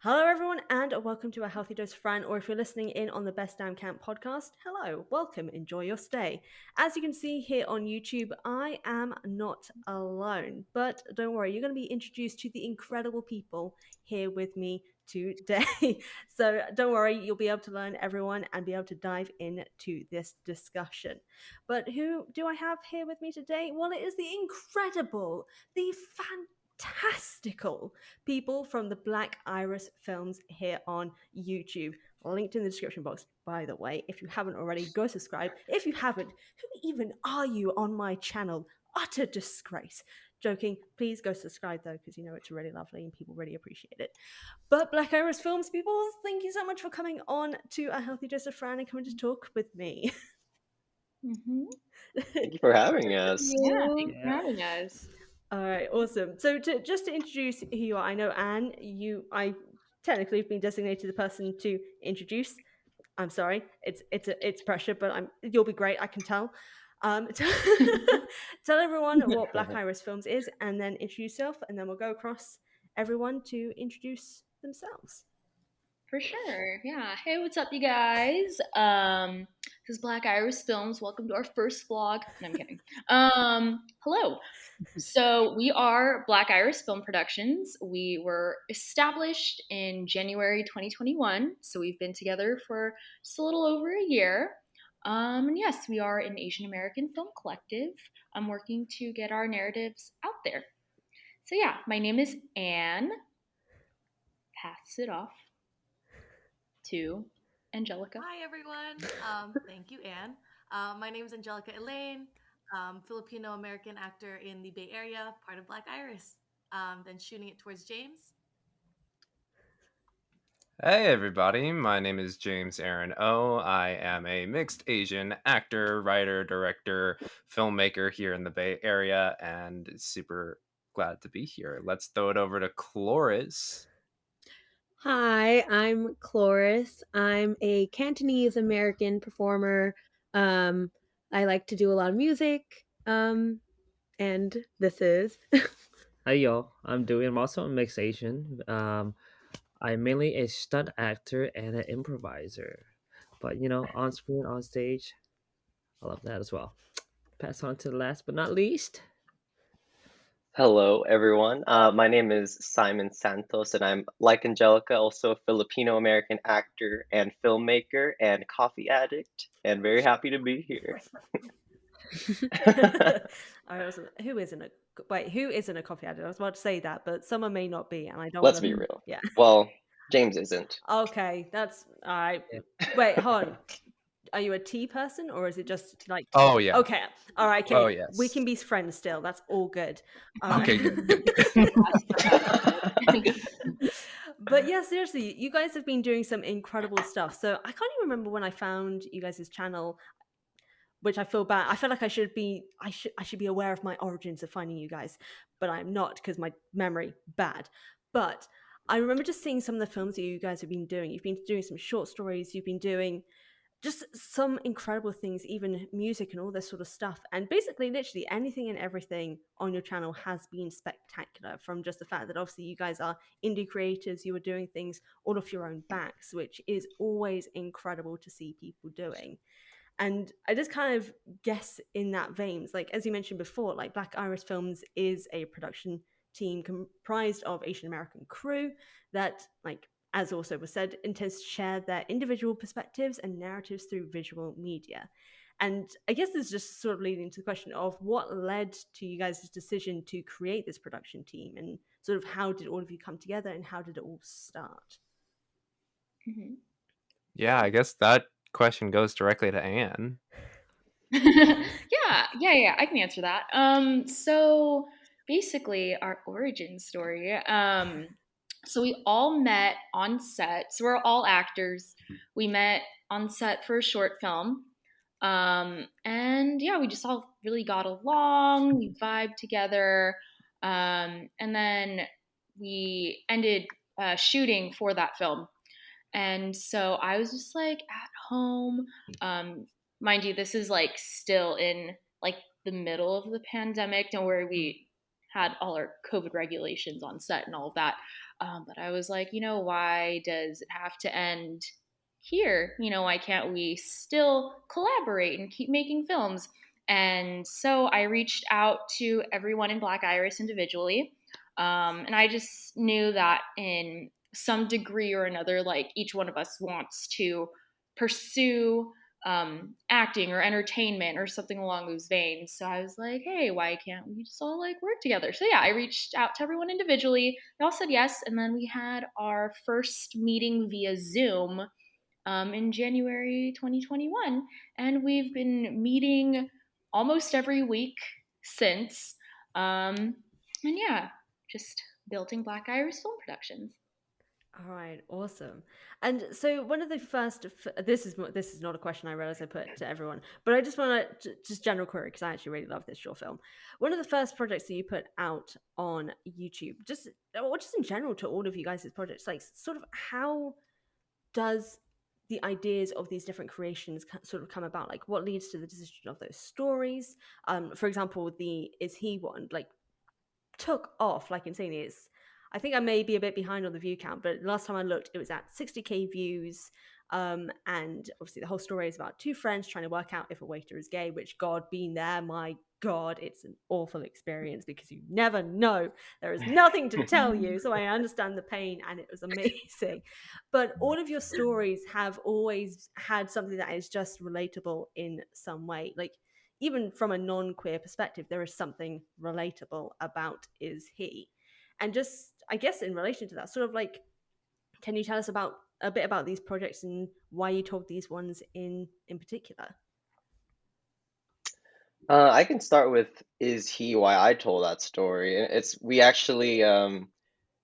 Hello, everyone, and welcome to a Healthy Dose of Fran, or if you're listening in on the Best Damn Camp podcast, hello, welcome, enjoy your stay. As you can see here on YouTube, I am not alone, but don't worry, you're going to be introduced to the incredible people here with me today. So don't worry, you'll be able to learn everyone and be able to dive into this discussion. But who do I have here with me today? Well, it is the incredible, the fantastical people from the Black Iris films here on YouTube. Linked in the description box, by the way. If you haven't already, go subscribe. If you haven't, who even are you on my channel? Utter disgrace. Joking. Please go subscribe though, because you know it's really lovely and people really appreciate it. But Black Iris Films people, thank you so much for coming on to A Healthy Dose of Fran and coming to talk with me. Thank you for having us. Yeah, thanks for having us. All right, awesome. So just to introduce who you are, I know Anne, I technically have been designated the person to introduce. I'm sorry, it's pressure, but you'll be great. I can tell. Tell everyone what Black Iris Films is, and then introduce yourself, and then we'll go across everyone to introduce themselves. For sure. Yeah. Hey, what's up, you guys? This is Black Iris Films. Welcome to our first vlog. No, I'm kidding. Hello. So we are Black Iris Film Productions. We were established in January 2021. So we've been together for just a little over a year. And yes, we are an Asian American film collective. I'm working to get our narratives out there. So yeah, my name is Anne. Pass it off to Angelica. Hi, everyone. Thank you, Anne. My name is Angelica Elaine, Filipino-American actor in the Bay Area, part of Black Iris. Then shooting it towards James. Hey everybody, my name is James Aaron O. I am a mixed Asian actor, writer, director, filmmaker here in the Bay Area, and super glad to be here. Let's throw it over to Cloris. Hi, I'm Cloris. I'm a Cantonese American performer. I like to do a lot of music. And this is. Hey y'all, I'm Dewey. I'm also a mixed Asian. I'm mainly a stunt actor and an improviser. But on screen, on stage, I love that as well. Pass on to the last but not least. Hello, everyone. My name is Simon Santos, and I'm, like Angelica, also a Filipino-American actor and filmmaker and coffee addict, and very happy to be here. Who isn't a coffee addict? I was about to say that, but someone may not be, and I don't. Let's be real. Yeah. Well, James isn't. Okay, that's all right. Yeah. Wait, hold on. Are you a tea person, or is it just like? Oh yeah. Okay, all right. Okay. Oh yes. We can be friends still. That's all good. Okay. Good. But yeah, seriously, you guys have been doing some incredible stuff. So I can't even remember when I found you guys' channel, which I feel bad. I feel like I should be aware of my origins of finding you guys, but I'm not because my memory bad. But I remember just seeing some of the films that you guys have been doing. You've been doing some short stories. You've been doing just some incredible things, even music and all this sort of stuff. And basically, literally anything and everything on your channel has been spectacular, from just the fact that obviously you guys are indie creators, you are doing things all off your own backs, which is always incredible to see people doing. And I just kind of guess in that veins, like as you mentioned before, like Black Iris Films is a production team comprised of Asian American crew that, like as also was said, intends to share their individual perspectives and narratives through visual media. And I guess this is just sort of leading to the question of what led to you guys' decision to create this production team, and sort of how did all of you come together and how did it all start? Mm-hmm. Yeah, I guess that question goes directly to Anne. Yeah, I can answer that. So basically our origin story. So we all met on set. So we're all actors. We met on set for a short film. And yeah, we just all really got along. We vibed together. And then we ended shooting for that film. And so I was just like at home. Mind you, this is like still in like the middle of the pandemic, and where we had all our COVID regulations on set and all of that. But I was like, why does it have to end here? Why can't we still collaborate and keep making films? And so I reached out to everyone in Black Iris individually. And I just knew that in some degree or another, like each one of us wants to pursue acting or entertainment or something along those veins. So I was like, hey, why can't we just all like work together? So yeah, I reached out to everyone individually. They all said yes. And then we had our first meeting via Zoom in January 2021. And we've been meeting almost every week since. And yeah, just building Black Iris Film Productions. All right, awesome. And so one of the first, this is not a question I realize I put to everyone, but I just want to just general query because I actually really love this short film. One of the first projects that you put out on YouTube, just or just in general to all of you guys' projects, like sort of how does the ideas of these different creations sort of come about? Like what leads to the decision of those stories? For example, the Is He one, like took off like insanely. I think I may be a bit behind on the view count, but last time I looked, it was at 60K views. And obviously, the whole story is about two friends trying to work out if a waiter is gay, which, God, being there, my God, it's an awful experience because you never know. There is nothing to tell you. So I understand the pain, and it was amazing. But all of your stories have always had something that is just relatable in some way. Like, even from a non-queer perspective, there is something relatable about Is He. And just, I guess, in relation to that, sort of like, can you tell us about a bit about these projects and why you told these ones in particular? I can start with Is He Why I Told That Story. We actually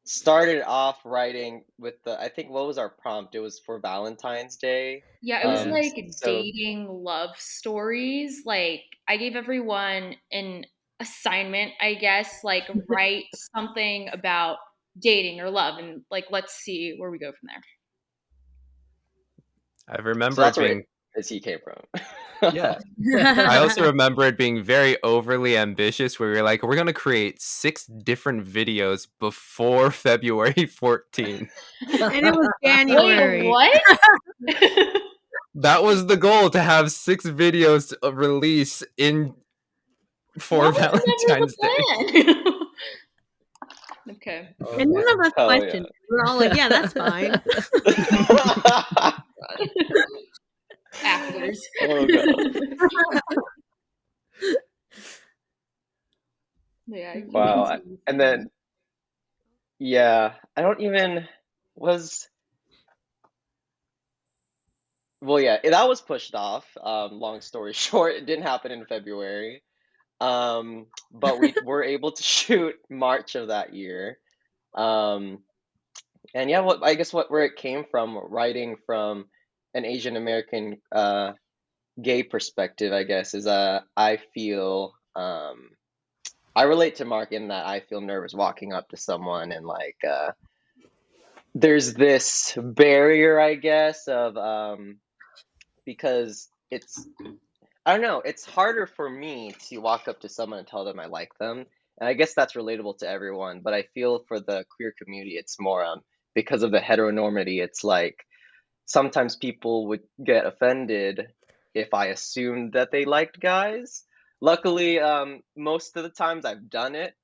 started off writing with I think what was our prompt? It was for Valentine's Day. Yeah, it was Yeah. like So dating love stories. Like I gave everyone an assignment, I guess, like write something about dating or love and like let's see where we go from there. I remember that's it where being Is He came from. yeah. I also remember it being very overly ambitious where we were like, we're going to create 6 different videos before February 14th. And it was Wait, January. what? That was the goal, to have 6 videos release for That was Valentine's Day. never the plan. Okay. Oh, And none of us hell questioned. We're all like, yeah, that's fine. yeah. Actors. Oh god. Yeah, you Wow. continue. And then yeah, I don't even was well yeah, that was pushed off. Long story short, it didn't happen in February. But we were able to shoot March of that year. Um, and yeah, what I guess where it came from, writing from an Asian American gay perspective, I guess, is I feel I relate to Mark in that I feel nervous walking up to someone and like there's this barrier, I guess, of because I don't know, it's harder for me to walk up to someone and tell them I like them. And I guess that's relatable to everyone, but I feel for the queer community, it's more because of the heteronormity, it's like sometimes people would get offended if I assumed that they liked guys. Luckily, most of the times I've done it.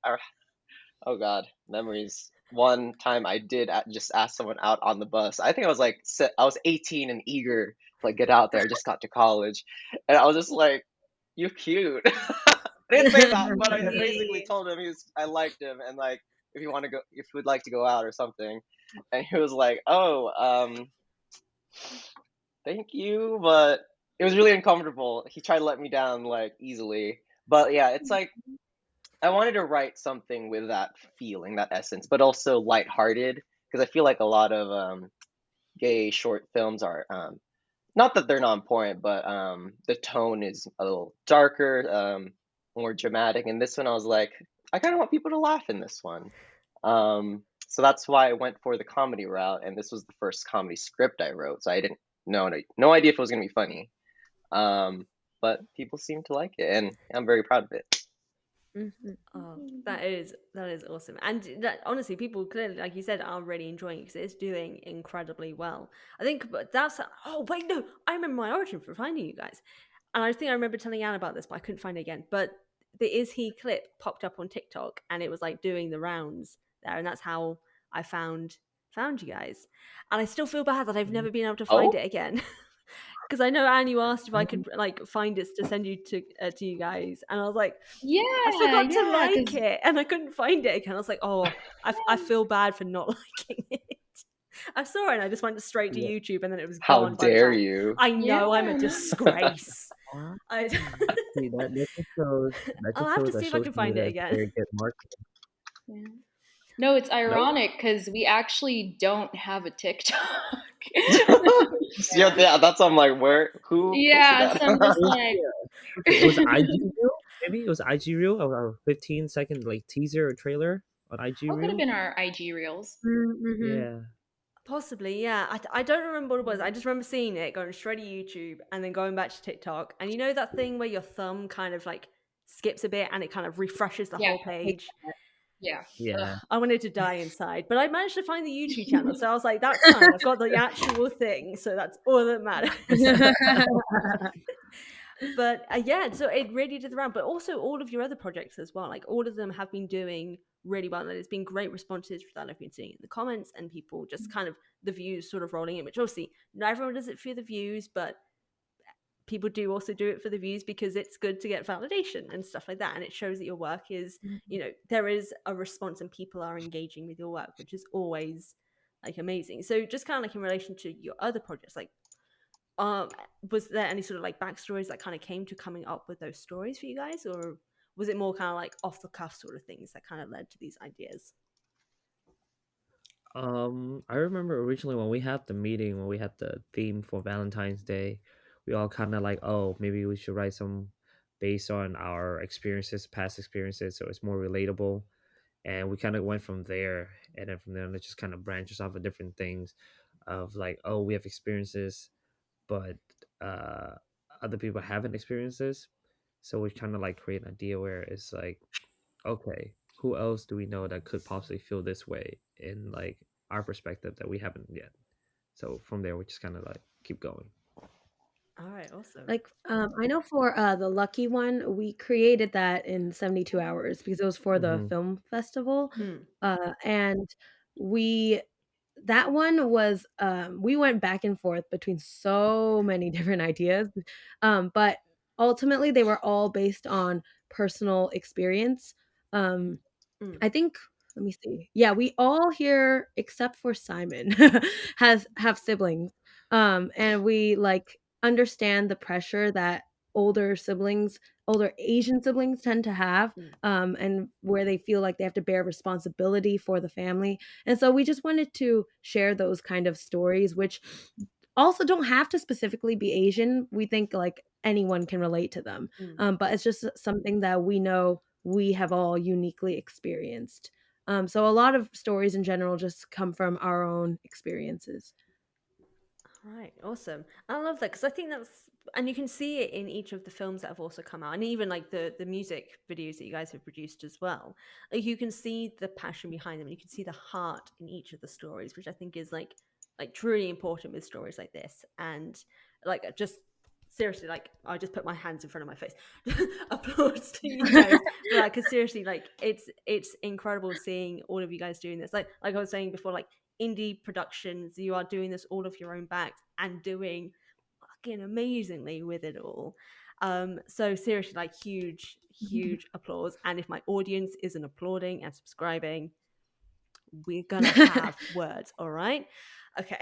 Oh God, memories. One time I did just ask someone out on the bus. I think I was like, I was 18 and eager to like get out there. I just got to college, and I was just like, "You're cute." I didn't say that, but I basically told him I liked him, and like if you want to go, if you would like to go out or something, and he was like, "Oh, thank you," but it was really uncomfortable. He tried to let me down like easily, but yeah, it's like I wanted to write something with that feeling, that essence, but also lighthearted because I feel like a lot of gay short films are not that they're not important, but the tone is a little darker, more dramatic. And this one, I was like, I kind of want people to laugh in this one. So that's why I went for the comedy route, and this was the first comedy script I wrote, so I didn't no idea if it was gonna be funny. But people seem to like it, and I'm very proud of it. Oh, that is awesome, and that, honestly, people clearly, like you said, are really enjoying it because it's doing incredibly well. I think, but that's oh wait, no, I remember my origin for finding you guys, and I think I remember telling Anne about this, but I couldn't find it again. But the Is He clip popped up on TikTok, and it was like doing the rounds there, and that's how I found you guys. And I still feel bad that I've never been able to find Oh, it again. Because I know Anne, you asked if I Um, could like find it to send you to you guys, and I was like, I Yeah, forgot to yeah, like because it, and I couldn't find it again. I was like, oh, I feel bad for not liking it. I saw it and I just went straight to yeah. YouTube, and then it was how gone by the dare time. you? I yeah, know I'm a no. disgrace. Ah, I, see, that I'll just have to shows see that if I can social find media it is again. very good marketing. Yeah. No, it's Nope. ironic because we actually don't have a TikTok. Yeah, that's I'm like, who posted Yeah, that? so I'm just It was, like, yeah, okay, it was IG Reel. Maybe it was IG Reel, a 15-second like teaser or trailer on IG what could have Reel. been our IG reels? Mm-hmm. Yeah. Possibly, yeah. I don't remember what it was. I just remember seeing it, going straight to YouTube, and then going back to TikTok. And you know that thing where your thumb kind of like skips a bit and it kind of refreshes the Yeah, whole page? yeah. Ugh, Yeah. I wanted to die inside, but I managed to find the YouTube channel, so I was like, "That's fine. I've got the actual thing, so that's all that matters." But yeah, so it really did the round. But also all of your other projects as well, like all of them have been doing really well, and it's been great responses that I've been seeing in the comments, and people just kind of the views sort of rolling in. Which obviously not everyone does it for the views, but people do also do it for the views because it's good to get validation and stuff like that, and it shows that your work is, there is a response and people are engaging with your work, which is always like amazing. So just kind of like in relation to your other projects, like um was there any sort of like backstories that kind of came to coming up with those stories for you guys, or was it more kind of like off the cuff sort of things that kind of led to these ideas? I remember originally when we had the meeting, when we had the theme for Valentine's Day, we all kind of like, oh, maybe we should write some based on our experiences, past experiences, so it's more relatable. And we kind of went from there, and then from there, it just kind of branches off of different things, of like, oh, we have experiences, but uh, other people haven't experienced this, so we kind of like create an idea where it's like, okay, who else do we know that could possibly feel this way in like our perspective that we haven't yet? So from there, we just kind of like keep going. All right, awesome. Like, I know for the Lucky one, we created that in 72 hours because it was for the Hmm. film festival. Mm, And we that one was we went back and forth between so many different ideas. But ultimately they were all based on personal experience. Um mm, I think, let me see. Yeah, we all here except for Simon have siblings. And we like understand the pressure that older Asian siblings tend to have, mm, and where they feel like they have to bear responsibility for the family. And so we just wanted to share those kind of stories, which also don't have to specifically be Asian. We think like anyone can relate to them. mm. But it's just something that we know we have all uniquely experienced. So a lot of stories in general just come from our own experiences. Right, awesome. I love that because I think that's, and you can see it in each of the films that have also come out, and even like the music videos that you guys have produced as well. Like you can see the passion behind them, and you can see the heart in each of the stories, which I think is like truly important with stories like this. And like just seriously, like I just put my hands in front of my face. Applause to you guys for that, because seriously, like it's incredible seeing all of you guys doing this. Like I was saying before, like indie productions, you are doing this all of your own backs and doing fucking amazingly with it all. So seriously, like huge applause. And if my audience isn't applauding and subscribing, we're gonna have words, all right? Okay.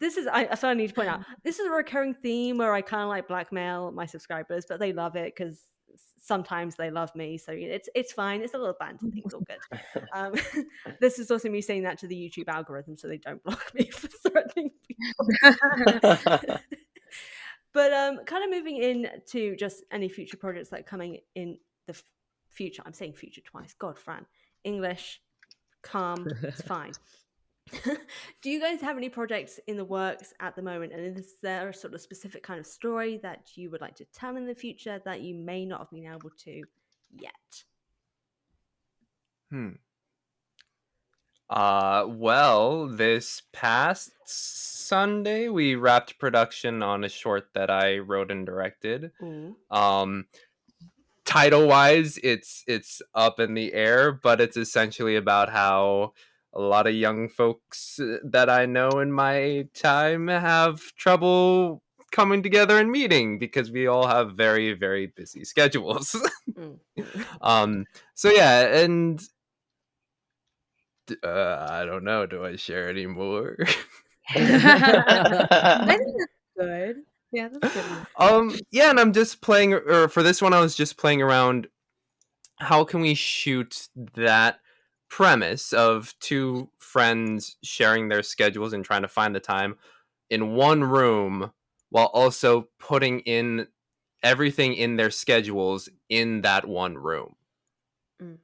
This is, I so I need to point out, this is a recurring theme where I kind of like blackmail my subscribers, but they love it because sometimes they love me, so it's fine. It's a little banter thing, it's all good. Um, this is also me saying that to the YouTube algorithm so they don't block me for threatening people. But kind of moving in to just any future projects that are coming in the future. I'm saying future twice. God, Fran, English, calm, it's fine. Do you guys have any projects in the works at the moment? And is there a sort of specific kind of story that you would like to tell in the future that you may not have been able to yet? Hmm. Well, this past Sunday we wrapped production on a short that I wrote and directed. Ooh. Um, Title wise, it's up in the air, but it's essentially about how a lot of young folks that I know in my time have trouble coming together and meeting because we all have very, very busy schedules. Mm, mm. um, so yeah, and I don't know. Do I share any more? I think that's good. Yeah, that's good enough. Yeah, and I'm just playing, or for this one, I was just playing around. How can we shoot that premise of two friends sharing their schedules and trying to find the time in one room while also putting in everything in their schedules in that one room? Mm.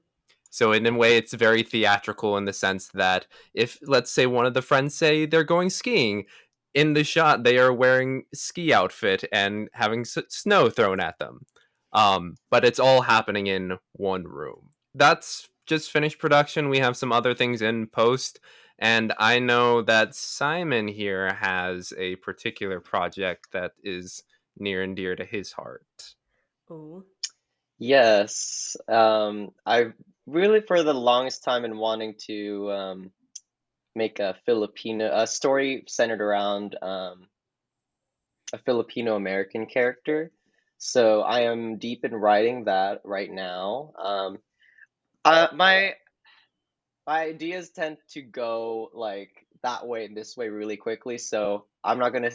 So in a way, it's very theatrical in the sense that if, let's say, one of the friends say they're going skiing, in the shot they are wearing ski outfit and having snow thrown at them. But it's all happening in one room. That's just finished production. We have some other things in post, and I know that Simon here has a particular project that is near and dear to his heart. Ooh. Yes, I really for the longest time been wanting to make a story centered around a Filipino American character. So I am deep in writing that right now. My ideas tend to go like that way and this way really quickly, so I'm not gonna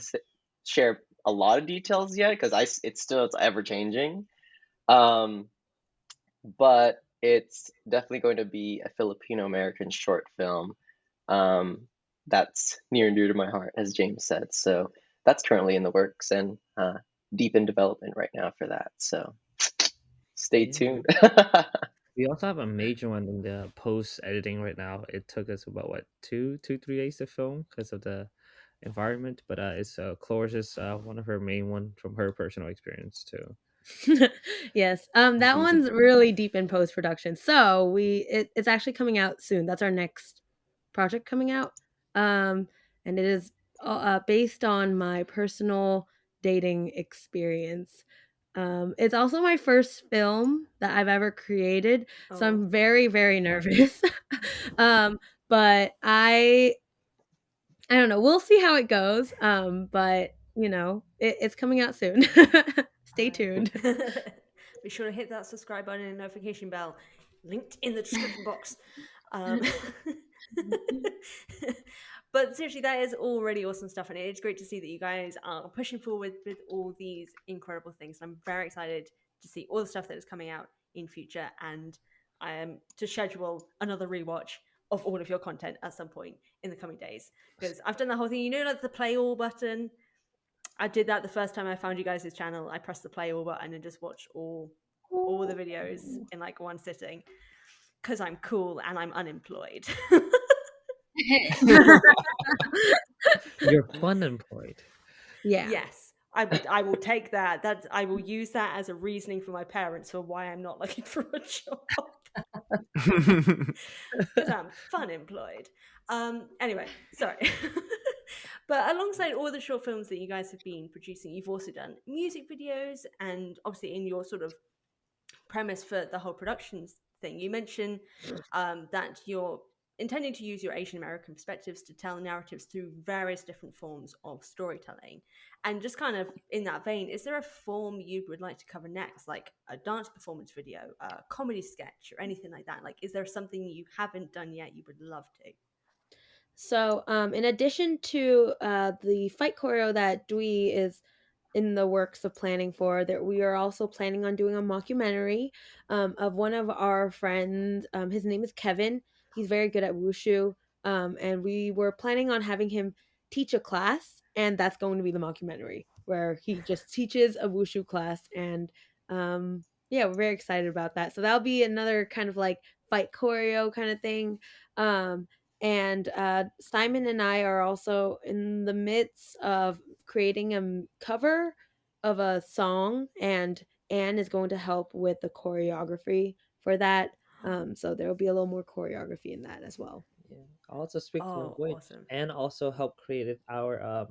share a lot of details yet because it's ever changing. Um, but it's definitely going to be a Filipino American short film. Um, that's near and dear to my heart, as James said. So that's currently in the works and deep in development right now for that. So stay Yeah. tuned. We also have a major one in the post editing right now. It took us about what 3 days to film because of the environment, but it's Chloris is one of her main one from her personal experience too. Yes. That one's really deep in post production. So it's actually coming out soon. That's our next project coming out. And it is based on my personal dating experience. It's also my first film that I've ever created, so Oh. I'm very, very nervous. um, but I don't know. We'll see how it goes. But it's coming out soon. Stay Alright. tuned. Be sure to hit that subscribe button and notification bell linked in the description box. Um, but seriously, that is all really awesome stuff, and it's great to see that you guys are pushing forward with all these incredible things. I'm very excited to see all the stuff that is coming out in future, and I am to schedule another rewatch of all of your content at some point in the coming days, because I've done the whole thing. Like the play all button. I did that the first time I found you guys' channel. I pressed the play all button and just watched all the videos in like one sitting because I'm cool and I'm unemployed. You're fun employed. Yeah. Yes, I will take that. That I will use that as a reasoning for my parents for why I'm not looking for a job because I'm fun employed. Anyway, sorry. But alongside all the short films that you guys have been producing, you've also done music videos, and obviously in your sort of premise for the whole productions thing, you mentioned that you're intending to use your Asian American perspectives to tell narratives through various different forms of storytelling. And just kind of in that vein, is there a form you would like to cover next, like a dance performance video, a comedy sketch, or anything like that? Like, is there something you haven't done yet you would love to? So, in addition to the fight choreo that Dewey is in the works of planning for, that we are also planning on doing a mockumentary of one of our friends. His name is Kevin. He's very good at wushu, and we were planning on having him teach a class, and that's going to be the mockumentary where he just teaches a wushu class. And yeah, we're very excited about that. So that'll be another kind of like fight choreo kind of thing. Um, and Simon and I are also in the midst of creating a cover of a song, and Anne is going to help with the choreography for that. So there will be a little more choreography in that as well. Yeah. Also, speaking of Oh, which, awesome. and also helped create our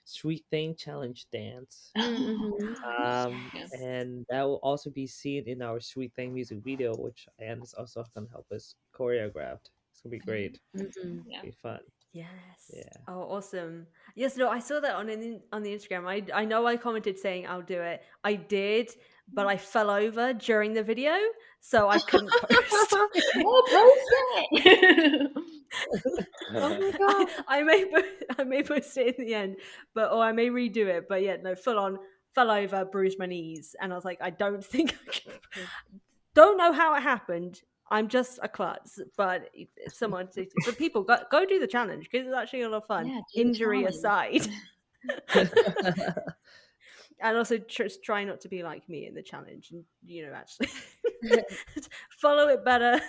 Sweet Thing Challenge dance. Mm-hmm. Yes. And that will also be seen in our Sweet Thing music video, which Anne is also gonna help us choreographed. It's gonna be great. Mm-hmm. Yeah. Be fun. Yes. Yeah. Oh, awesome. Yes, no, I saw that on the Instagram. I know I commented saying I'll do it. I did, but I fell over during the video, so I couldn't post. Well, post it. Oh my god. I may post it in the end, but or I may redo it. But yeah, no, full on fell over, bruised my knees, and I was like, I don't think I can. Don't know how it happened. I'm just a klutz, but someone, but people go do the challenge because it's actually a lot of fun. Yeah, do the Injury challenge. aside, and also just try not to be like me in the challenge, and actually follow it better.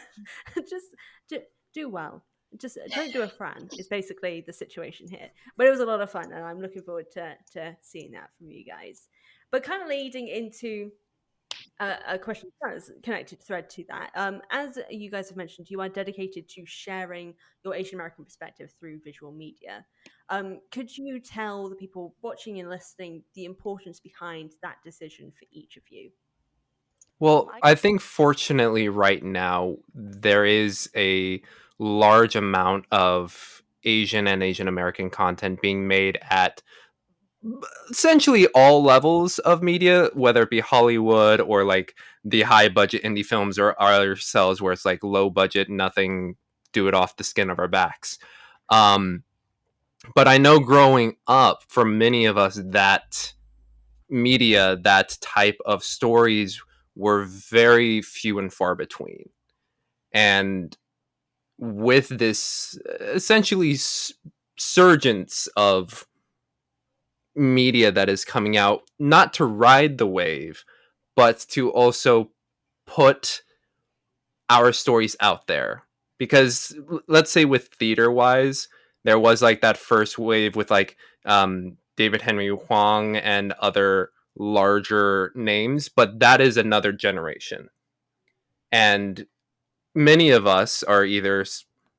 Just do, do well. Just don't do a Fran. Is basically the situation here. But it was a lot of fun, and I'm looking forward to seeing that from you guys. But kind of leading into a question that's connected thread to that. As you guys have mentioned, you are dedicated to sharing your Asian American perspective through visual media. Could you tell the people watching and listening the importance behind that decision for each of you? Well, I I think fortunately right now there is a large amount of Asian and Asian American content being made at essentially all levels of media, whether it be Hollywood or like the high budget indie films or ourselves where it's like low budget, nothing, do it off the skin of our backs. Um, but I know growing up for many of us that media, that type of stories were very few and far between. And with this essentially surgence of media that is coming out, not to ride the wave, but to also put our stories out there. Because let's say with theater wise, there was like that first wave with like David Henry Hwang and other larger names, but that is another generation. And many of us are either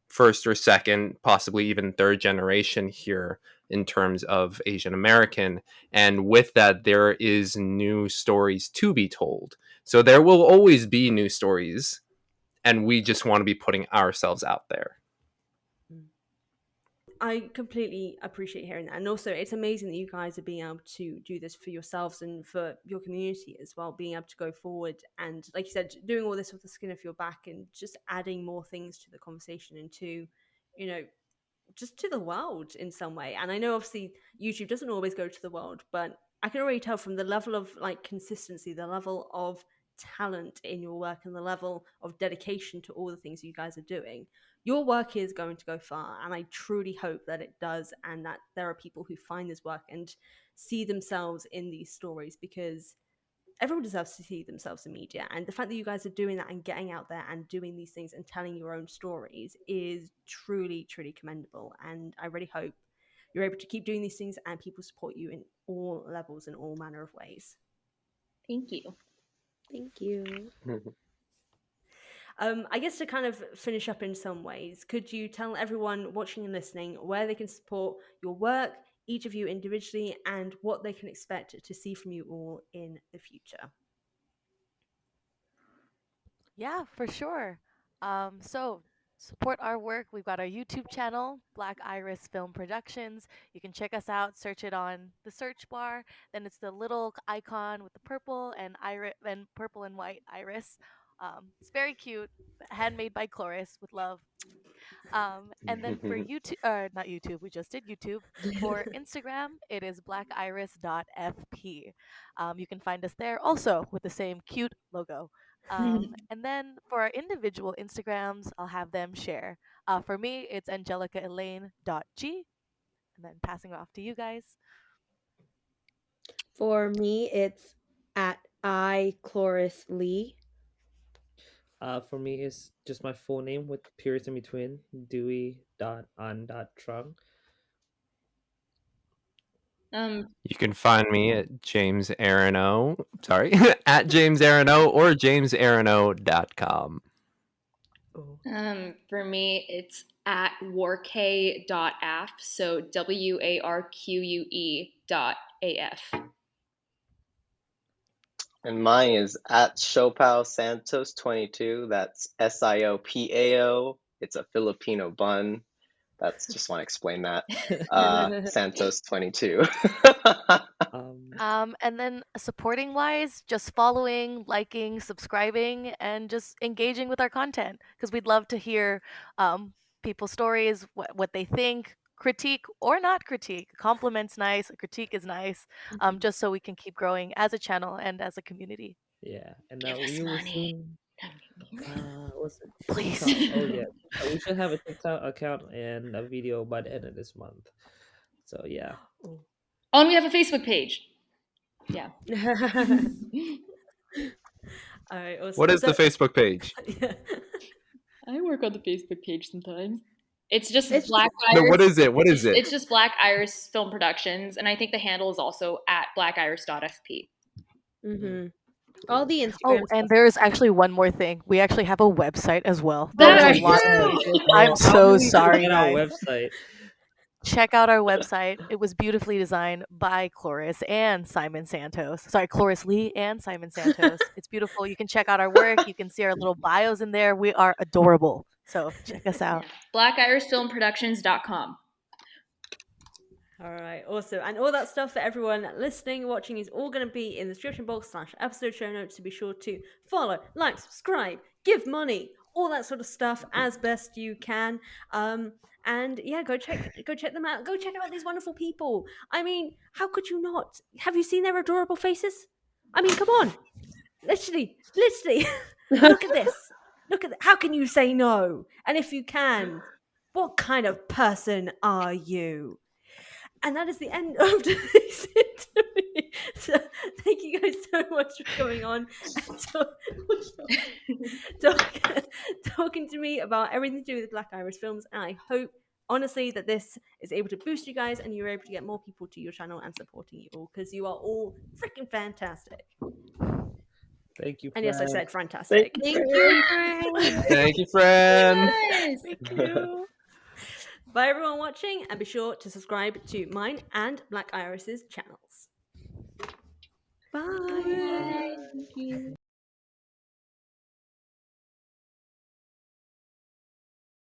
first or second, possibly even third generation here in terms of Asian American. And with that, there is new stories to be told. So there will always be new stories, and we just want to be putting ourselves out there. I completely appreciate hearing that. And also, it's amazing that you guys are being able to do this for yourselves and for your community as well, being able to go forward and, like you said, doing all this with the skin of your back and just adding more things to the conversation and to, you know, just to the world in some way. And I know obviously YouTube doesn't always go to the world, but I can already tell from the level of like consistency, the level of talent in your work and the level of dedication to all the things you guys are doing, your work is going to go far. And I truly hope that it does, and that there are people who find this work and see themselves in these stories, because everyone deserves to see themselves in media. And the fact that you guys are doing that and getting out there and doing these things and telling your own stories is truly, truly commendable. And I really hope you're able to keep doing these things and people support you in all levels and all manner of ways. Thank you. Thank you. I guess to kind of finish up in some ways, could you tell everyone watching and listening where they can support your work, each of you individually, and what they can expect to see from you all in the future? Yeah, for sure. So support our work. We've got our YouTube channel, Black Iris Film Productions. You can check us out. Search it on the search bar. Then it's the little icon with the purple and iris and purple and white iris. It's very cute. Handmade by Chloris with love. And then for YouTube, not YouTube, we just did YouTube. For Instagram, it is blackiris.fp. You can find us there also with the same cute logo. And then for our individual Instagrams, I'll have them share. For me, it's angelicaelaine.g. And then passing off to you guys. For me, it's at Chloris Lee. For me, it's just my full name with periods in between. Dewey.an.trung. You can find me at James Aaron O. Sorry, at James Aaron O or jamesaarono.com. For me, it's at wark.af, so WARQUE.AF. And mine is at Siopao Santos 22. That's SIOPAO. It's a Filipino bun. That's just want to explain that. Santos 22. And then supporting wise, just following, liking, subscribing, and just engaging with our content because we'd love to hear people's stories, what they think, critique or not critique. Compliments nice, a critique is nice, just so we can keep growing as a channel and as a community. Yeah, and Give us we will money. soon. What's it? Please. TikTok. Oh yeah, we should have a TikTok account and a video by the end of this month. So yeah. Oh, and we have a Facebook page. Yeah. All right, awesome. What is the Facebook page? Yeah. I work on the Facebook page sometimes. It's just It's Black No, Iris. what is it? What is it? It's just Black Iris Film Productions, and I think the handle is also at blackiris.fp. all the Instagram Oh, stuff. and there's actually one more thing. We actually have a website as well. That's There's a lot. I'm so sorry, At our guys. website. Check out our website. It was beautifully designed by Cloris and Simon Santos. Sorry, Cloris Lee and Simon Santos. It's beautiful. You can check out our work. You can see our little bios in there. We are adorable. So check us out. blackirisfilmproductions.com. All right, awesome. And all that stuff for everyone listening, watching is all going to be in the description box / episode show notes. So be sure to follow, like, subscribe, give money, all that sort of stuff as best you can. And yeah, go check them out. Go check out these wonderful people. I mean, how could you not? Have you seen their adorable faces? I mean, come on. Literally, look at this. Look at how can you say no? And if you can, what kind of person are you? And that is the end of today's interview. So thank you guys so much for coming on and talking to me about everything to do with Black Iris Films. And I hope, honestly, that this is able to boost you guys and you're able to get more people to your channel and supporting you all because you are all freaking fantastic. Thank you. And yes, I Fran. said fantastic. Thank you, Fran. Thank you, Fran. Thank you. Bye, everyone watching, and be sure to subscribe to mine and Black Iris's channels. Bye. Thank you.